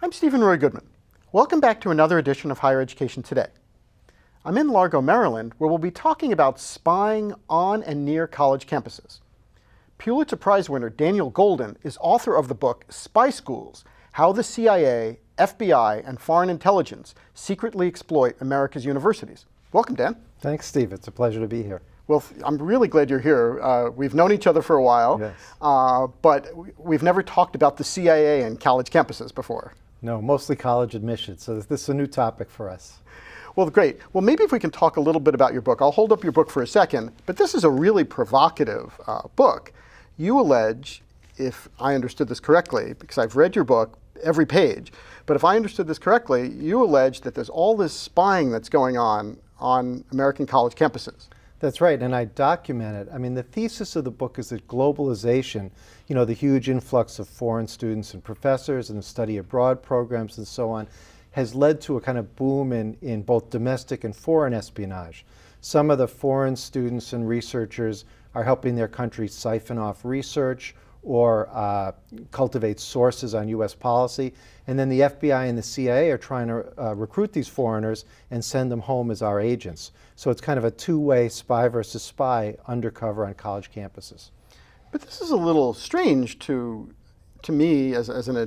I'm Steven Roy Goodman. Welcome back to another edition of Higher Education Today. I'm in Largo, Maryland, where we'll be talking about spying on and near college campuses. Pulitzer Prize winner Daniel Goldin is author of the book Spy Schools: How the CIA, FBI, and Foreign Intelligence Secretly Exploit America's Universities. Welcome, Dan. Thanks, Steve. It's a pleasure to be here. Well, I'm really glad you're here. We've known each other for a while, Yes. But we've never talked about the CIA and college campuses before. No, mostly college admissions, so this is a new topic for us. Well, great. Well, maybe if we can talk a little bit about your book. I'll hold up your book for a second, but this is a really provocative book. You allege, if I understood this correctly, because I've read your book, every page, but if I understood this correctly, you allege that there's all this spying that's going on American college campuses. That's right, and I document it. I mean, the thesis of the book is that globalization, the huge influx of foreign students and professors and the study abroad programs and so on, has led to a kind of boom in both domestic and foreign espionage. Some of the foreign students and researchers are helping their countries siphon off research or cultivate sources on U.S. policy. And then the FBI and the CIA are trying to recruit these foreigners and send them home as our agents. So it's kind of a two-way spy versus spy undercover on college campuses. But this is a little strange to me as an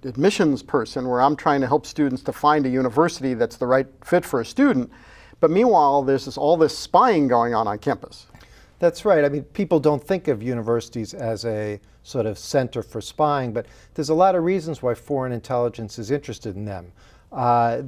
admissions person, where I'm trying to help students to find a university that's the right fit for a student. But meanwhile, there's all this spying going on campus. That's right. I mean, people don't think of universities as a sort of center for spying, but there's a lot of reasons why foreign intelligence is interested in them.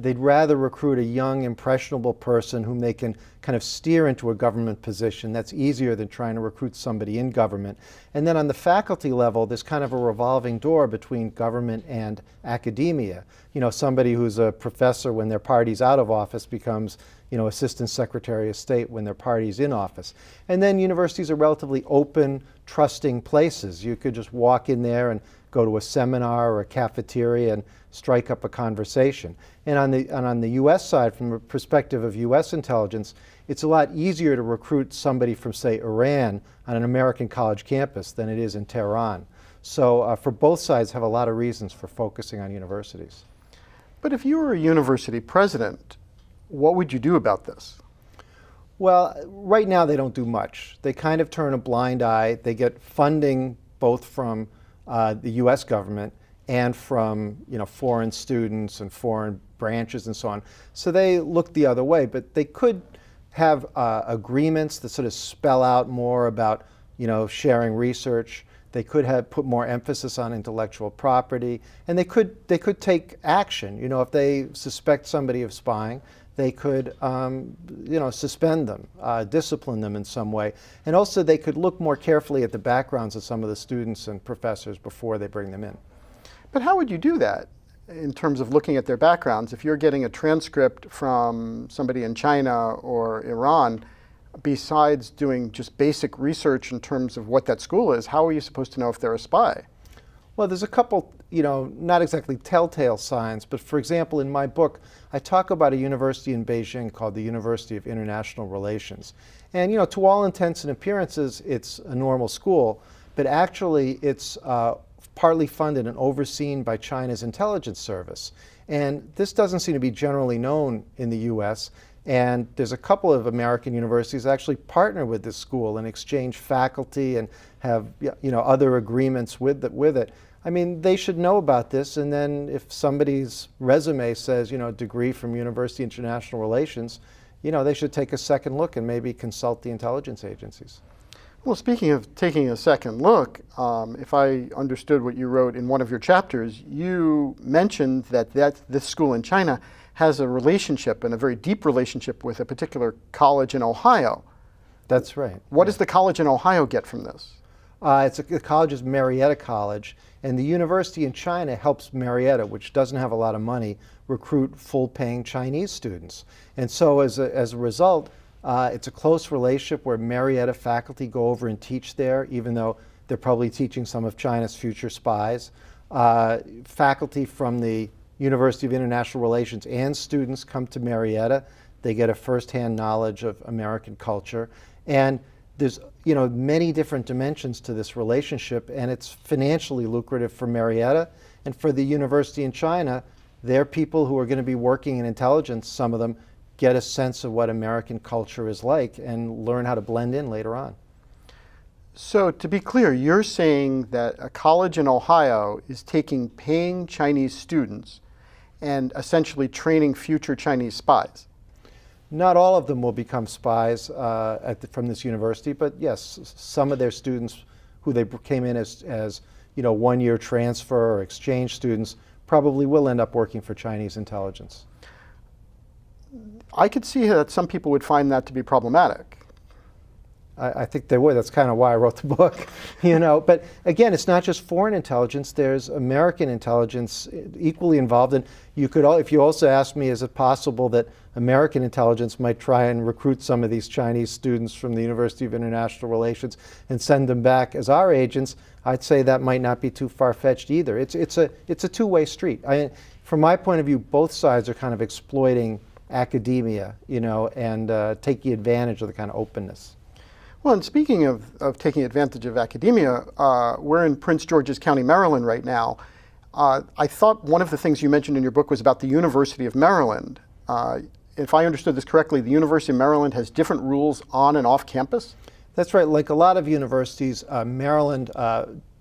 They'd rather recruit a young, impressionable person whom they can kind of steer into a government position. That's easier than trying to recruit somebody in government. And then on the faculty level, there's kind of a revolving door between government and academia. Somebody who's a professor when their party's out of office becomes Assistant Secretary of State when their party's in office. And then universities are relatively open, trusting places. You could just walk in there and go to a seminar or a cafeteria and strike up a conversation. And on the U.S. side, from the perspective of U.S. intelligence, it's a lot easier to recruit somebody from, say, Iran on an American college campus than it is in Tehran. So for both sides have a lot of reasons for focusing on universities. But if you were a university president, what would you do about this? Well, right now they don't do much. They kind of turn a blind eye. They get funding both from the U.S. government and from foreign students and foreign branches and so on. So they look the other way, but they could have agreements that sort of spell out more about sharing research. They could have put more emphasis on intellectual property, and they could take action. If they suspect somebody of spying, they could suspend them, discipline them in some way. And also they could look more carefully at the backgrounds of some of the students and professors before they bring them in. But how would you do that in terms of looking at their backgrounds? If you're getting a transcript from somebody in China or Iran, besides doing just basic research in terms of what that school is, how are you supposed to know if they're a spy? Well, there's a couple, not exactly telltale signs, but for example, in my book, I talk about a university in Beijing called the University of International Relations. And, to all intents and appearances, it's a normal school, but actually it's partly funded and overseen by China's intelligence service. And this doesn't seem to be generally known in the U.S., and there's a couple of American universities that actually partner with this school and exchange faculty and have other agreements with it. I mean, they should know about this, and then if somebody's resume says, degree from University of International Relations, they should take a second look and maybe consult the intelligence agencies. Well, speaking of taking a second look, if I understood what you wrote in one of your chapters, you mentioned that this school in China has a relationship, and a very deep relationship, with a particular college in Ohio. That's right. What does the college in Ohio get from this? The college is Marietta College, and the university in China helps Marietta, which doesn't have a lot of money, recruit full-paying Chinese students. And so as a result, it's a close relationship where Marietta faculty go over and teach there, even though they're probably teaching some of China's future spies. Faculty from the University of International Relations and students come to Marietta. They get a firsthand knowledge of American culture. And there's many different dimensions to this relationship, and it's financially lucrative for Marietta, And for the university in China, their people who are going to be working in intelligence, some of them, get a sense of what American culture is like and learn how to blend in later on. So to be clear, you're saying that a college in Ohio is taking paying Chinese students and essentially training future Chinese spies. Not all of them will become spies from this university, but yes, some of their students who they came in as one-year transfer or exchange students probably will end up working for Chinese intelligence. I could see that some people would find that to be problematic. I think they would. That's kind of why I wrote the book, But again, it's not just foreign intelligence. There's American intelligence equally involved. And if you also ask me, is it possible that American intelligence might try and recruit some of these Chinese students from the University of International Relations and send them back as our agents, I'd say that might not be too far-fetched either. It's a two-way street. From my point of view, both sides are kind of exploiting academia, and taking advantage of the kind of openness. Well, and speaking of taking advantage of academia, we're in Prince George's County, Maryland right now. I thought one of the things you mentioned in your book was about the University of Maryland. If I understood this correctly, the University of Maryland has different rules on and off campus? That's right. Like a lot of universities, Maryland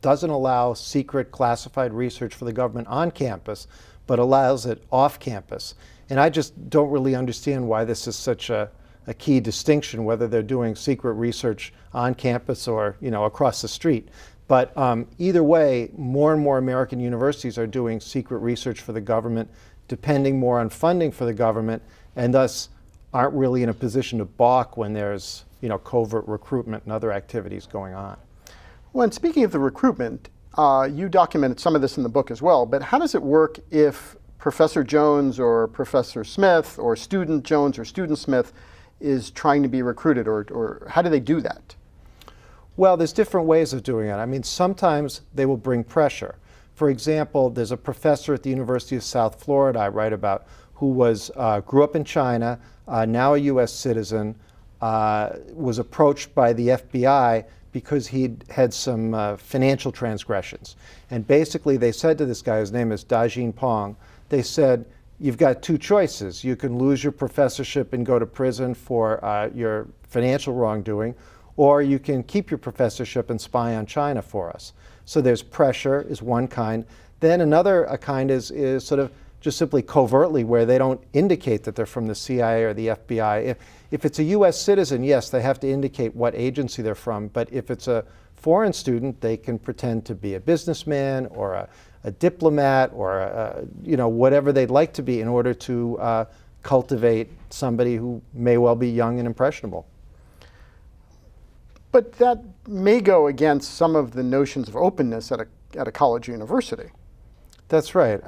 doesn't allow secret classified research for the government on campus, but allows it off campus. And I just don't really understand why this is such a key distinction, whether they're doing secret research on campus or across the street. But either way, more and more American universities are doing secret research for the government, depending more on funding for the government, and thus aren't really in a position to balk when there's covert recruitment and other activities going on. Well, and speaking of the recruitment, you documented some of this in the book as well, but how does it work if Professor Jones or Professor Smith or student Jones or student Smith is trying to be recruited, or how do they do that? Well, there's different ways of doing it. Sometimes they will bring pressure. For example, there's a professor at the University of South Florida I write about who grew up in China, now a U.S. citizen, was approached by the FBI because he'd had some financial transgressions. And basically they said to this guy, his name is Dajin Pong, they said, you've got two choices. You can lose your professorship and go to prison for your financial wrongdoing, or you can keep your professorship and spy on China for us. So there's pressure is one kind. Then another kind is sort of just simply covertly, where they don't indicate that they're from the CIA or the FBI. If it's a U.S. citizen, yes, they have to indicate what agency they're from. But if it's a foreign student, they can pretend to be a businessman or a diplomat or whatever they'd like to be in order to cultivate somebody who may well be young and impressionable. But that may go against some of the notions of openness at a college or university. That's right.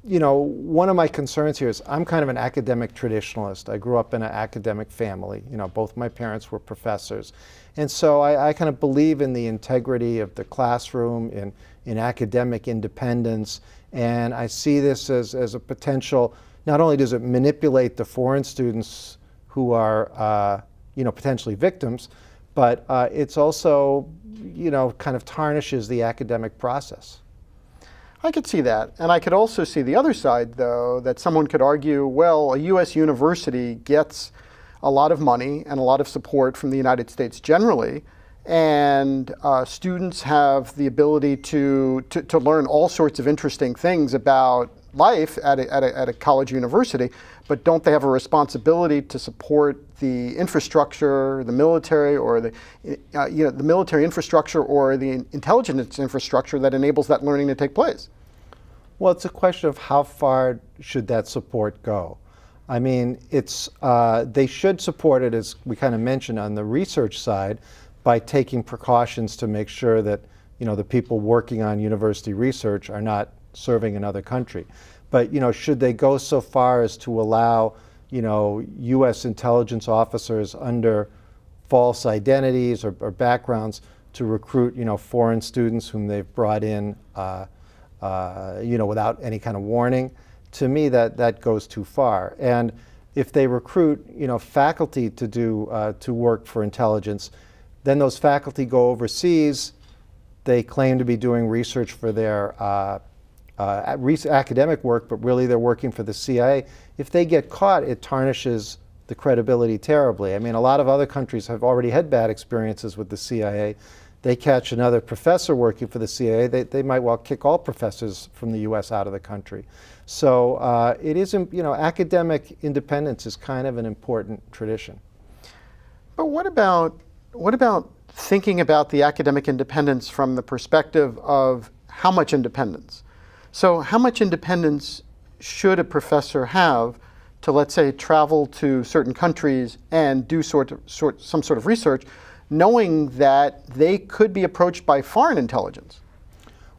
One of my concerns here is I'm kind of an academic traditionalist. I grew up in an academic family. Both my parents were professors. And so I kind of believe in the integrity of the classroom, in academic independence. And I see this as a potential, not only does it manipulate the foreign students who are potentially victims, but it's also kind of tarnishes the academic process. I could see that. And I could also see the other side, though, that someone could argue, well, a U.S. university gets a lot of money and a lot of support from the United States generally, and students have the ability to learn all sorts of interesting things about life at a college university, but don't they have a responsibility to support the infrastructure, the military, or the military infrastructure or the intelligence infrastructure that enables that learning to take place? Well, it's a question of how far should that support go. They should support it, as we kind of mentioned, on the research side by taking precautions to make sure that the people working on university research are not serving another country. But should they go so far as to allow U.S. intelligence officers under false identities or backgrounds to recruit foreign students whom they've brought in without any kind of warning? To me, that goes too far. And if they recruit faculty to work for intelligence, then those faculty go overseas. They claim to be doing research for their academic work, but really they're working for the CIA. If they get caught, it tarnishes the credibility terribly. I mean, a lot of other countries have already had bad experiences with the CIA. They catch another professor working for the CIA, they might well kick all professors from the US out of the country. So it isn't, academic independence is kind of an important tradition. But what about thinking about the academic independence from the perspective of how much independence? So how much independence should a professor have to, let's say, travel to certain countries and do some sort of research, knowing that they could be approached by foreign intelligence?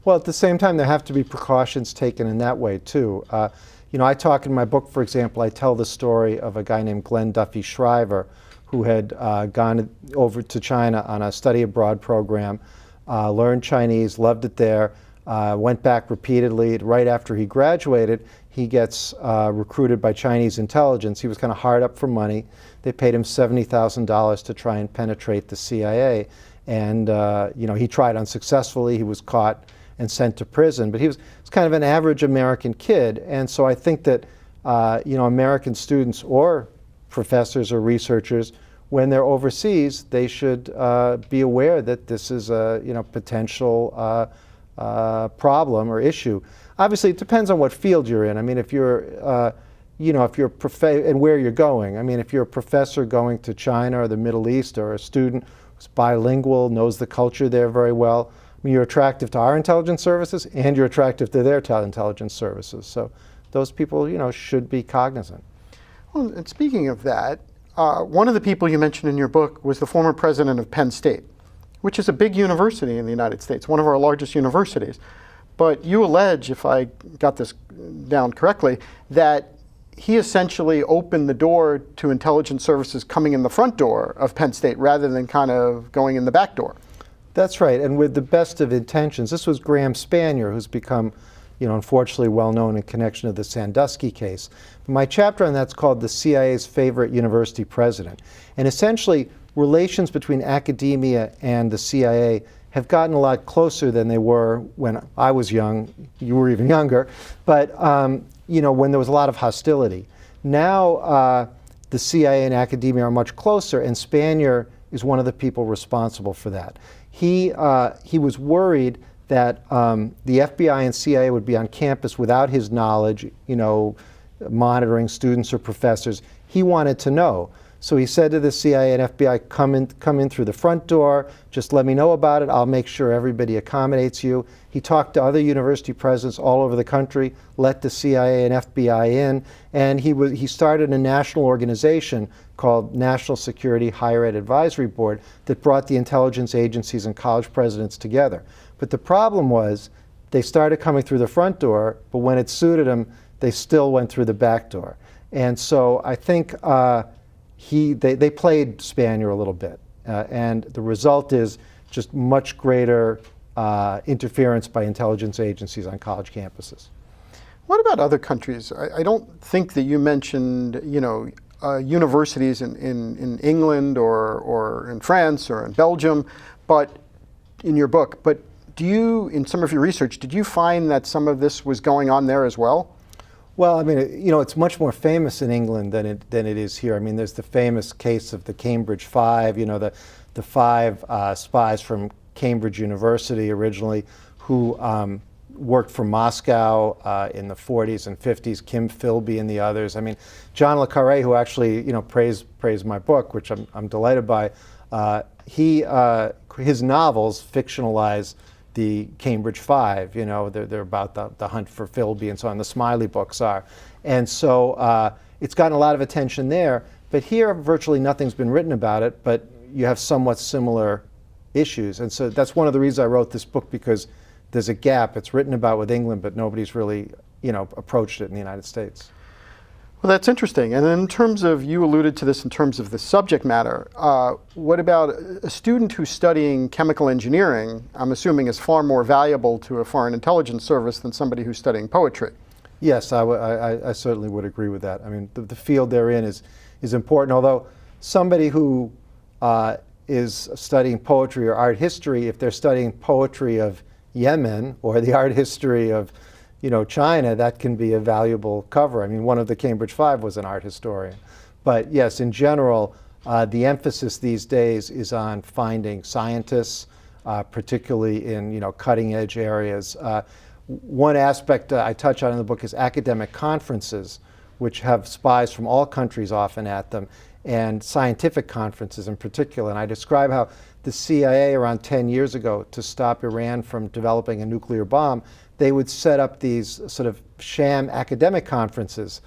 Well, at the same time, there have to be precautions taken in that way, too. I talk in my book, for example, I tell the story of a guy named Glenn Duffy Shriver who had gone over to China on a study abroad program, learned Chinese, loved it there, went back repeatedly. Right after he graduated, he gets recruited by Chinese intelligence. He was kind of hard up for money. They paid him $70,000 to try and penetrate the CIA. And he tried unsuccessfully. He was caught and sent to prison. But he was kind of an average American kid. And so I think that American students or professors or researchers, when they're overseas, they should be aware that this is a potential problem or issue. Obviously, it depends on what field you're in. I mean, if you're and where you're going. I mean, if you're a professor going to China or the Middle East, or a student who's bilingual, knows the culture there very well, I mean, you're attractive to our intelligence services and you're attractive to their intelligence services. So those people, should be cognizant. Well, and speaking of that, one of the people you mentioned in your book was the former president of Penn State, which is a big university in the United States, one of our largest universities. But you allege, if I got this down correctly, that he essentially opened the door to intelligence services coming in the front door of Penn State rather than kind of going in the back door. That's right, and with the best of intentions. This was Graham Spanier, who's become, unfortunately well known in connection to the Sandusky case. My chapter on that's called The CIA's Favorite University President. And essentially, relations between academia and the CIA have gotten a lot closer than they were when I was young. You were even younger. But, when there was a lot of hostility. Now, the CIA and academia are much closer, and Spanier is one of the people responsible for that. He was worried that the FBI and CIA would be on campus without his knowledge, monitoring students or professors. He wanted to know. So he said to the CIA and FBI, come in through the front door, just let me know about it, I'll make sure everybody accommodates you. He talked to other university presidents all over the country, let the CIA and FBI in, and he started a national organization called National Security Higher Ed Advisory Board that brought the intelligence agencies and college presidents together. But the problem was, they started coming through the front door, but when it suited them, they still went through the back door. And so I think they played Spanier a little bit, and the result is just much greater interference by intelligence agencies on college campuses. What about other countries? I don't think that you mentioned, universities in England or in France or in Belgium, but in your book. But in some of your research, did you find that some of this was going on there as well? Well, I mean, it's much more famous in England than it is here. I mean, there's the famous case of the Cambridge Five, the five spies from Cambridge University originally who worked for Moscow in the 40s and 50s, Kim Philby and the others. I mean, John le Carré, who actually, praised my book, which I'm delighted by, his novels fictionalize the Cambridge Five. They're about the hunt for Philby and so on. The Smiley books are. And so it's gotten a lot of attention there. But here, virtually nothing's been written about it, but you have somewhat similar issues. And so that's one of the reasons I wrote this book, because there's a gap. It's written about with England, but nobody's really, approached it in the United States. Well, that's interesting. And in terms of, you alluded to this in terms of the subject matter, what about a student who's studying chemical engineering, I'm assuming is far more valuable to a foreign intelligence service than somebody who's studying poetry? Yes, I certainly would agree with that. I mean, the field they're in is important, although somebody who is studying poetry or art history, if they're studying poetry of Yemen or the art history of China, that can be a valuable cover. I mean, one of the Cambridge Five was an art historian. But yes, in general, the emphasis these days is on finding scientists, particularly in cutting edge areas. One aspect I touch on in the book is academic conferences, which have spies from all countries often at them, and scientific conferences in particular. And I describe how the CIA around 10 years ago, to stop Iran from developing a nuclear bomb, they would set up these sort of sham academic conferences,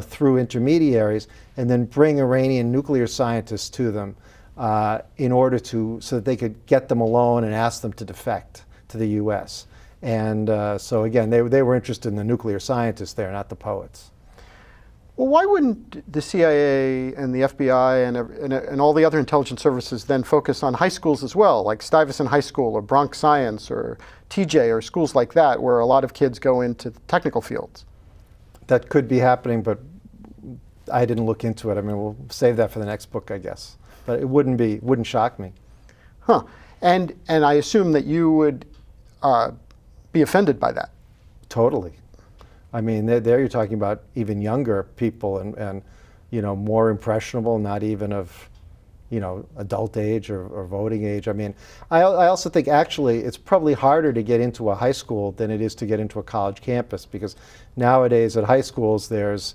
through intermediaries, and then bring Iranian nuclear scientists to them so that they could get them alone and ask them to defect to the U.S. And so again, they were interested in the nuclear scientists there, not the poets. Well, why wouldn't the CIA and the FBI and all the other intelligence services then focus on high schools as well, like Stuyvesant High School or Bronx Science or TJ or schools like that, where a lot of kids go into technical fields? That could be happening, but I didn't look into it. I mean, we'll save that for the next book, I guess. But it wouldn't shock me. Huh. And I assume that you would be offended by that. Totally. I mean, there you're talking about even younger people and more impressionable, not even of, adult age or voting age. I mean, I also think actually it's probably harder to get into a high school than it is to get into a college campus, because nowadays at high schools there's,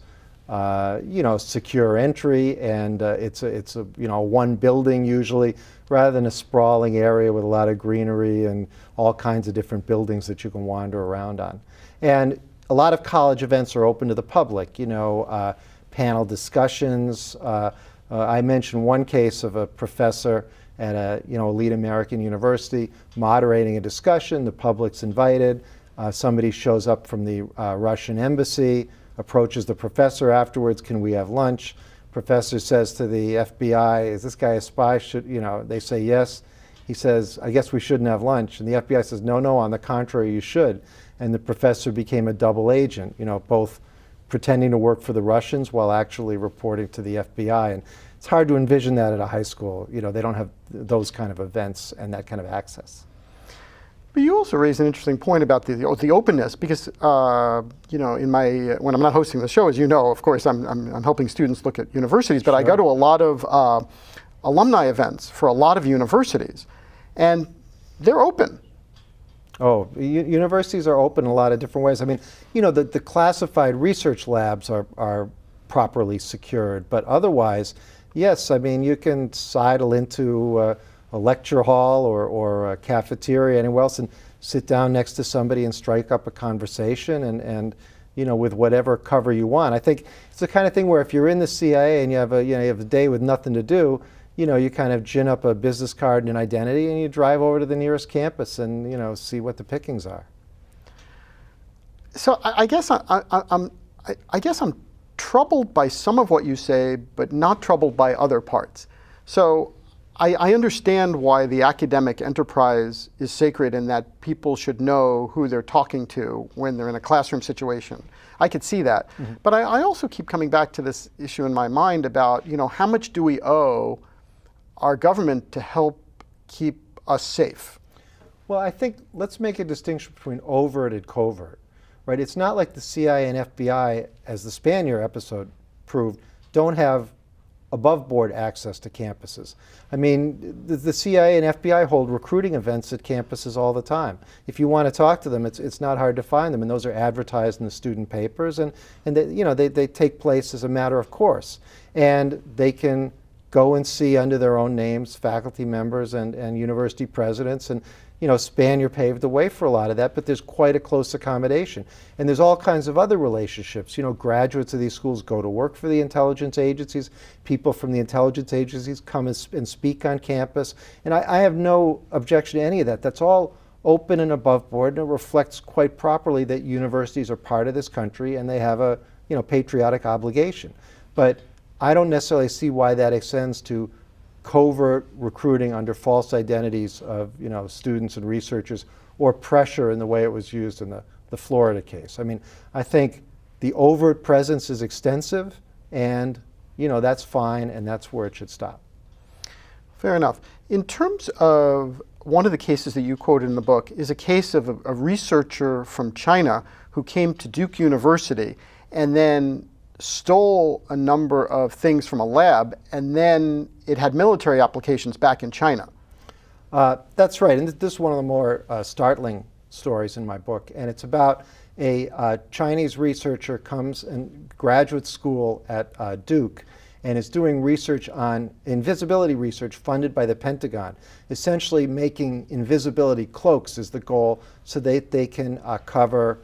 secure entry, and it's a one building usually, rather than a sprawling area with a lot of greenery and all kinds of different buildings that you can wander around on. And a lot of college events are open to the public, panel discussions. I mentioned one case of a professor at a elite American university moderating a discussion. The public's invited. Somebody shows up from the Russian embassy, approaches the professor afterwards. Can we have lunch? Professor says to the FBI, "Is this guy a spy?" They say yes. He says, "I guess we shouldn't have lunch." And the FBI says, "No, on the contrary, you should." And the professor became a double agent, both pretending to work for the Russians while actually reporting to the FBI. And it's hard to envision that at a high school. They don't have those kind of events and that kind of access. But you also raise an interesting point about the openness, because when I'm not hosting the show, as you know, of course, I'm helping students look at universities, but Sure. I go to a lot of alumni events for a lot of universities, and they're open. Oh, universities are open in a lot of different ways. I mean, the classified research labs are properly secured, but otherwise, yes, I mean, you can sidle into a lecture hall or a cafeteria, anywhere else, and sit down next to somebody and strike up a conversation and with whatever cover you want. I think it's the kind of thing where if you're in the CIA and you have a day with nothing to do, you kind of gin up a business card and an identity and you drive over to the nearest campus and see what the pickings are. So I guess I'm troubled by some of what you say, but not troubled by other parts. So I understand why the academic enterprise is sacred and that people should know who they're talking to when they're in a classroom situation. I could see that. Mm-hmm. But I also keep coming back to this issue in my mind about, how much do we owe our government to help keep us safe? Well, I think let's make a distinction between overt and covert, right? It's not like the CIA and FBI, as the Spanier episode proved, don't have above board access to campuses. I mean, the CIA and FBI hold recruiting events at campuses all the time. If you want to talk to them, it's not hard to find them, and those are advertised in the student papers, and they take place as a matter of course. And they can go and see under their own names faculty members and university presidents, and Spanier paved the way for a lot of that, but there's quite a close accommodation. And there's all kinds of other relationships. Graduates of these schools go to work for the intelligence agencies. People from the intelligence agencies come and speak on campus. And I have no objection to any of that. That's all open and above board, and it reflects quite properly that universities are part of this country and they have a patriotic obligation. But I don't necessarily see why that extends to covert recruiting under false identities of students and researchers, or pressure in the way it was used in the Florida case. I mean, I think the overt presence is extensive, and that's fine, and that's where it should stop. Fair enough. In terms of one of the cases that you quoted in the book is a case of a researcher from China who came to Duke University and then stole a number of things from a lab, and then it had military applications back in China. That's right, and this is one of the more startling stories in my book, and it's about a Chinese researcher comes in graduate school at Duke and is doing research on invisibility research funded by the Pentagon. Essentially making invisibility cloaks is the goal so that they can cover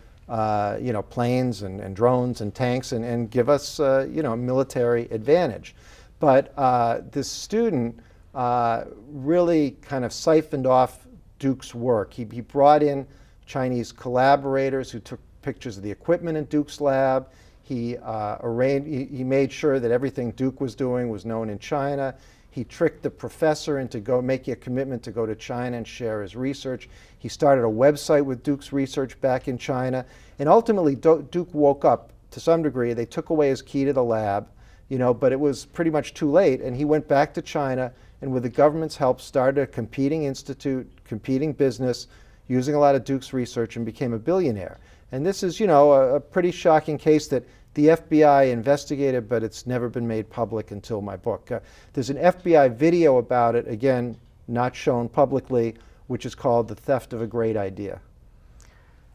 planes and drones and tanks and give us a military advantage. But this student really kind of siphoned off Duke's work. He brought in Chinese collaborators who took pictures of the equipment in Duke's lab. He made sure that everything Duke was doing was known in China. He tricked the professor into making a commitment to go to China and share his research. He started a website with Duke's research back in China. And ultimately, Duke woke up to some degree. They took away his key to the lab, but it was pretty much too late. And he went back to China and with the government's help started a competing institute, competing business, using a lot of Duke's research and became a billionaire. And this is, a pretty shocking case that the FBI investigated, but it's never been made public until my book. There's an FBI video about it, again, not shown publicly, which is called The Theft of a Great Idea.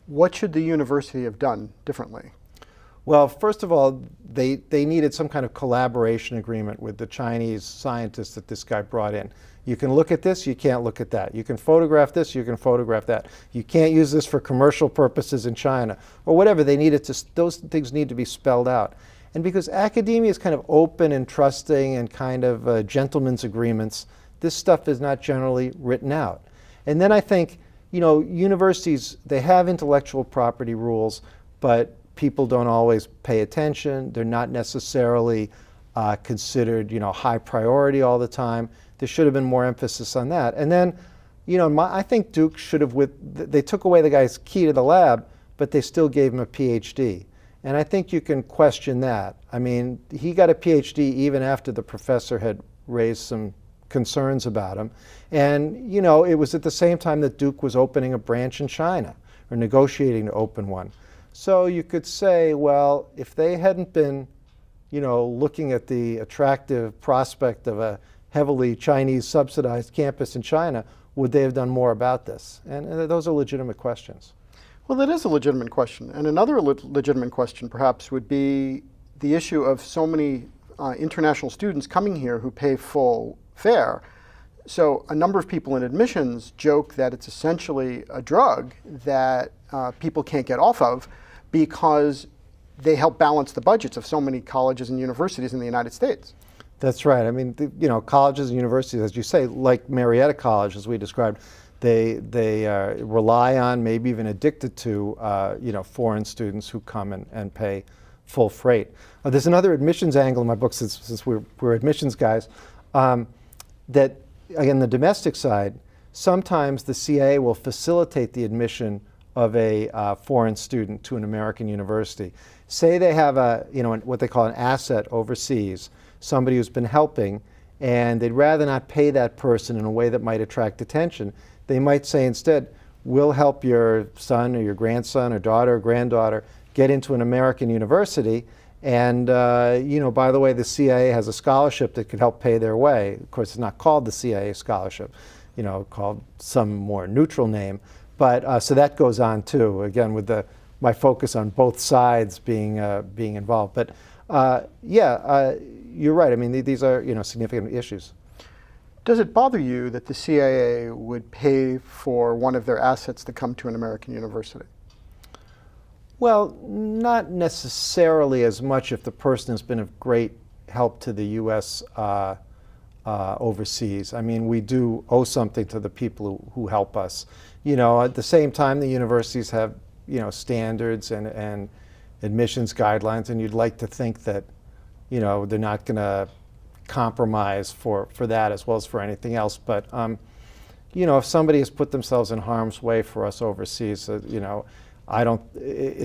What should the university have done differently? Well, first of all, they needed some kind of collaboration agreement with the Chinese scientists that this guy brought in. You can look at this, you can't look at that. You can photograph this, you can photograph that. You can't use this for commercial purposes in China, or whatever. Those things need to be spelled out. And because academia is kind of open and trusting and kind of gentlemen's agreements, this stuff is not generally written out. And then I think, universities, they have intellectual property rules, but people don't always pay attention. They're not necessarily considered, high priority all the time. There should have been more emphasis on that. And then, I think Duke should have, they took away the guy's key to the lab, but they still gave him a PhD. And I think you can question that. I mean, he got a PhD even after the professor had raised some concerns about him. And, it was at the same time that Duke was opening a branch in China, or negotiating to open one. So you could say, well, if they hadn't been, looking at the attractive prospect of a heavily Chinese subsidized campus in China, would they have done more about this? And those are legitimate questions. Well, that is a legitimate question. And another legitimate question perhaps would be the issue of so many international students coming here who pay full fare. So a number of people in admissions joke that it's essentially a drug that people can't get off of because they help balance the budgets of so many colleges and universities in the United States. That's right. I mean, colleges and universities, as you say, like Marietta College, as we described, they rely on, maybe even addicted to, foreign students who come and pay full freight. There's another admissions angle in my book, since we're admissions guys, that, again, the domestic side, sometimes the CIA will facilitate the admission of a foreign student to an American university. Say they have what they call an asset overseas, somebody who's been helping, and they'd rather not pay that person in a way that might attract attention. They might say instead, we'll help your son or your grandson or daughter or granddaughter get into an American university, and by the way, the CIA has a scholarship that could help pay their way. Of course, it's not called the CIA scholarship, called some more neutral name. But so that goes on too, again, with my focus on both sides being involved. But you're right. I mean, these are significant issues. Does it bother you that the CIA would pay for one of their assets to come to an American university? Well, not necessarily as much if the person has been of great help to the U.S. Overseas. I mean, we do owe something to the people who help us. At the same time, the universities have, standards and admissions guidelines, and you'd like to think that, they're not going to compromise for that as well as for anything else. But, if somebody has put themselves in harm's way for us overseas, it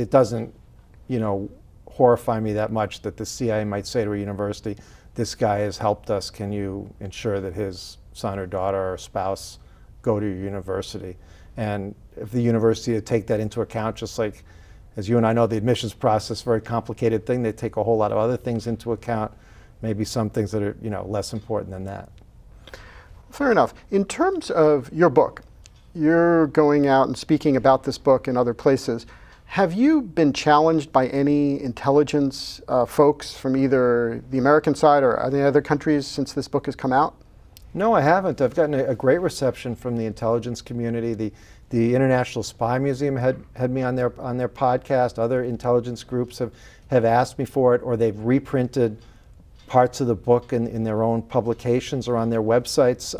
doesn't, horrify me that much that the CIA might say to a university, this guy has helped us, can you ensure that his son or daughter or spouse go to your university. And if the university would take that into account, just like, as you and I know, the admissions process is a very complicated thing. They take a whole lot of other things into account, maybe some things that are, you know, less important than that. Fair enough. In terms of your book, you're going out and speaking about this book in other places. Have you been challenged by any intelligence folks from either the American side or any other countries since this book has come out? No, I haven't. I've gotten a great reception from the intelligence community. The International Spy Museum had me on their podcast. Other intelligence groups have asked me for it, or they've reprinted parts of the book in their own publications or on their websites.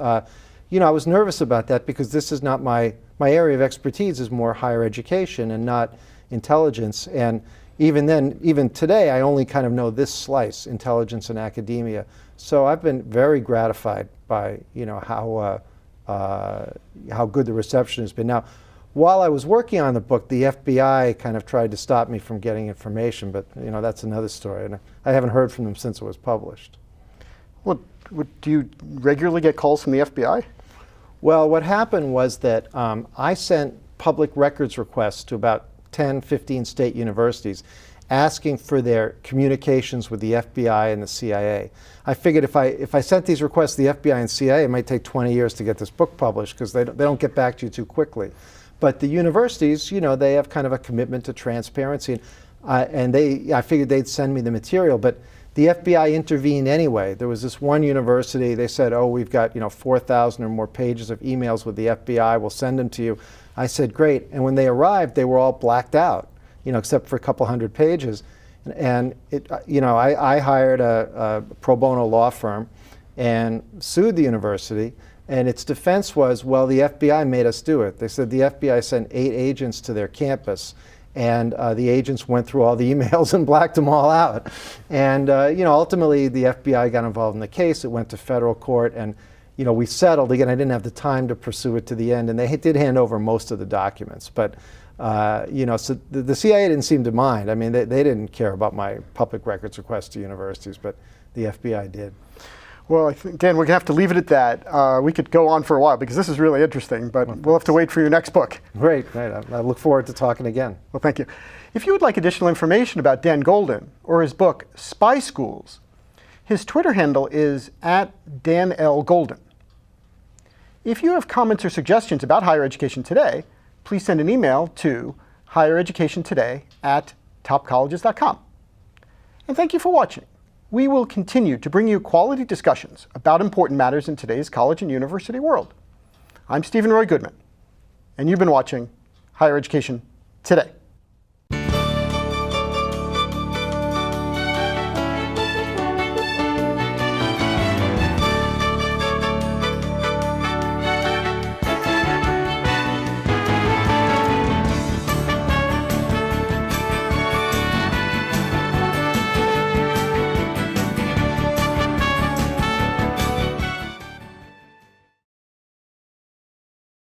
You know, I was nervous about that because this is not my area of expertise is more higher education and not intelligence. And even then, even today, I only kind of know this slice, intelligence and academia. So I've been very gratified by, you know, how good the reception has been. Now, while I was working on the book, the FBI kind of tried to stop me from getting information, but, you know, that's another story. And I haven't heard from them since it was published. Well, do you regularly get calls from the FBI? Well, what happened was that I sent public records requests to about 10, 15 state universities asking for their communications with the FBI and the CIA. I figured if I sent these requests to the FBI and CIA, it might take 20 years to get this book published because they don't get back to you too quickly. But the universities, you know, they have kind of a commitment to transparency, and I figured they'd send me the material. But the FBI intervened anyway. There was this one university, they said, oh, we've got, you know, 4,000 or more pages of emails with the FBI, we'll send them to you. I said, great. And when they arrived, they were all blacked out, you know, except for a couple hundred pages. And it, you know, I hired a pro bono law firm and sued the university. And its defense was, well, the FBI made us do it. They said the FBI sent 8 agents to their campus, and the agents went through all the emails and blacked them all out. And you know, ultimately, the FBI got involved in the case. It went to federal court, and you know, we settled. Again, I didn't have the time to pursue it to the end, and they did hand over most of the documents. But you know, so the CIA didn't seem to mind. I mean, they didn't care about my public records requests to universities, but the FBI did. Well, I think, Dan, we're going to have to leave it at that. We could go on for a while because this is really interesting, but we'll have to wait for your next book. Great. I look forward to talking again. Well, thank you. If you would like additional information about Dan Golden or his book, Spy Schools, his Twitter handle is @DanLGolden. If you have comments or suggestions about higher education today, please send an email to highereducationtoday@topcolleges.com. And thank you for watching. We will continue to bring you quality discussions about important matters in today's college and university world. I'm Steven Roy Goodman, and you've been watching Higher Education Today.